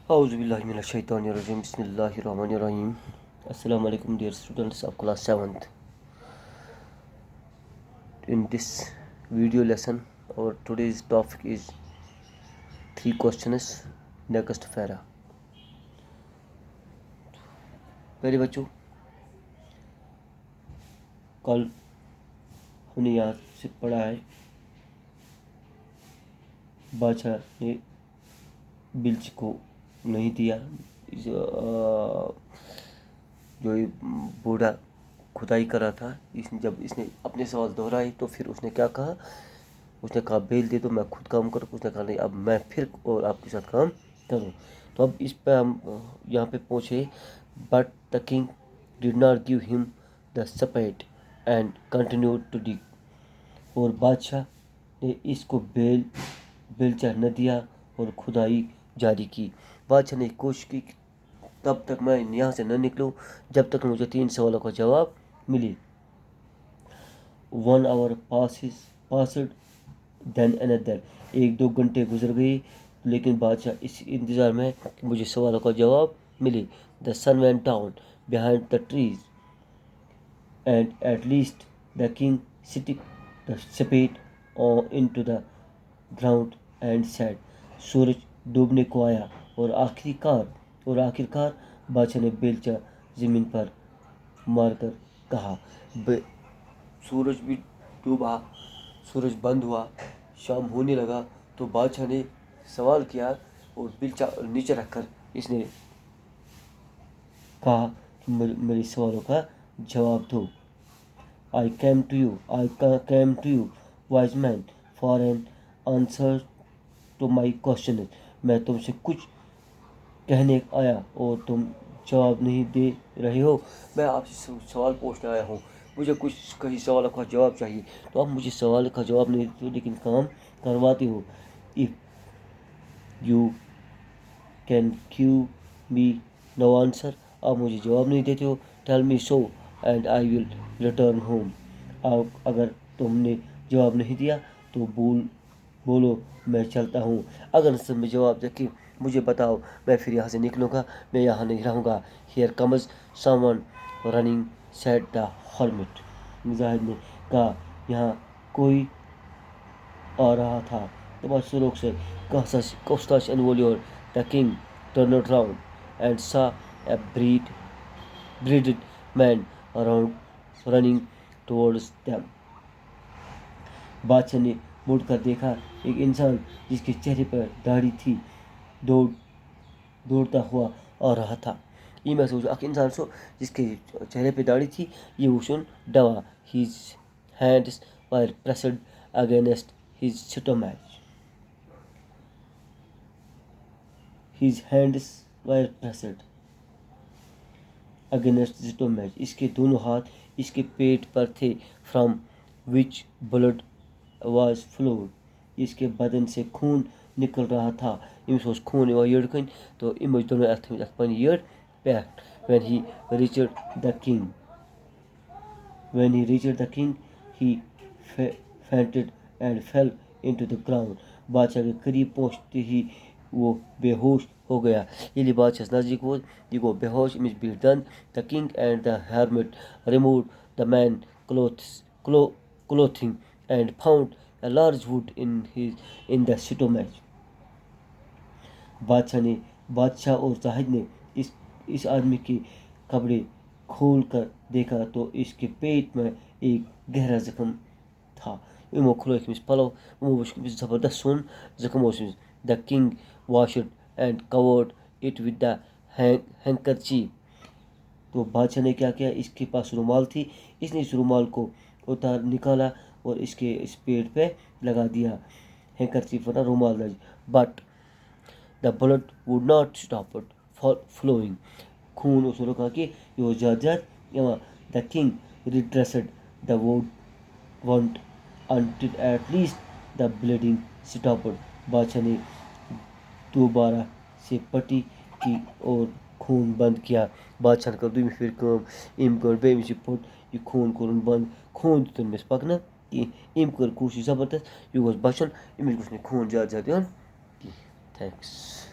Auzubillahiminash-shaytanir-rajim. Bismillahir-rahmanir-rahim. Assalamu alaikum, dear students of class 7th. In this video lesson, our today's topic is 3 questions next para. पहले बच्चों, कल हमने यहाँ से पढ़ा है बादशाह ने बिल्च को नहीं दिया। जो ये बूढ़ा खुदाई कर रहा था, जब इसने अपने सवाल दोहराए तो फिर उसने क्या कहा? उसने कहा बेल दे दो, मैं खुद काम करूँ। उसने कहा नहीं, अब मैं फिर और आपके साथ काम करूँ। तो अब इस पर हम यहाँ पे पहुँचे। But the king did not give him the spade and continued to dig. और बादशाह ने इसको बेलचा न दिया और खुदाई जारी की। बादशाह ने कोशिश की तब तक मैं यहाँ से न निकलूँ जब तक मुझे 3 सवालों का जवाब मिले। 1 hour passed then another। 1-2 घंटे गुजर गए, लेकिन बादशाह इस इंतज़ार में कि मुझे सवालों का जवाब मिले। The sun went down behind the trees and at least the king stuck the spade into the ground and said। सूरज डूबने को आया और आखिरकार बादशाह ने बेलचा ज़मीन पर मारकर कहा। सूरज भी डूबा, सूरज बंद हुआ, शाम होने लगा तो बादशाह ने सवाल किया और बेलचा नीचे रखकर इसने कहा कि मेरे सवालों का जवाब दो। I came to you, wise man, for an answer to my question। मैं तुमसे कुछ कहने आया और तुम जवाब नहीं दे रहे हो। मैं आपसे सवाल पूछने आया हूँ, मुझे कुछ कई सवालों का जवाब चाहिए, तो आप मुझे सवाल का जवाब नहीं देते हो लेकिन काम करवाते हो। If you can give me no answer, आप मुझे जवाब नहीं देते हो। Tell me so and I will return home. आप अगर तुमने जवाब नहीं दिया तो बोलो मैं चलता हूँ। अगर सब में जवाब दे कि मुझे बताओ, मैं फिर यहाँ से निकलूँगा, मैं यहाँ नहीं रहूँगा। Here comes someone running said the hermit. Mujahid ने कहा यहाँ कोई आ रहा था। तो सुरोग से Costas and Volior, the king turned round and saw a bearded man running towards them। बादशाह ने मुड़कर देखा, एक इंसान जिसके चेहरे पर दाढ़ी थी दौड़ता हुआ आ रहा था। ये मैं सोचा एक इंसान जिसके चेहरे पे दाढ़ी थी, ये वुशन Dava. His hands were pressed against his stomach। His hands were pressed against his stomach। इसके दोनों हाथ इसके पेट पर थे। From which blood was flowed। इसके बदन से खून निकल रहा था। इस ओस खून व यड़ कन तो इमज दोनों अपन यड़ pact. When he reached the king, he fainted and fell into the ground। बादशाह के करीब पहुँचते ही वो बेहोश हो गया। यदि बादशाह नज़दीक हो वो बेहोश image be done। The king and the hermit removed the man's clothing and found a large wound in the stomach। बादशाह और जाहिद ने इस आदमी के कपड़े खोल कर देखा तो इसके पेट में एक गहरा जख्म था। जबरदस्त सुन जख्म। The king washed and covered it with the handkerchief। तो बादशाह ने क्या किया, इसके पास रुमाल थी, इसने इस रुमाल को निकाला और इसके इस पेट पे लगा दिया। हैंकरचीफ ना रुमाल। But the blood would not stop flowing. खून उसने रोका कि यो ज़्यादा। The king redressed the wound until at least the bleeding stopped। बादशाह ने दोबारा से पट्टी की और खून बंद किया। बादशाह कर दूँ फिर इम कर बे मिस पट ये खून करुन बंद। खून तो मिस पकना कि इम कर कोशिश ज़बरदस्त ये बचन इमिस खून ज़्यादा। थैंक्स।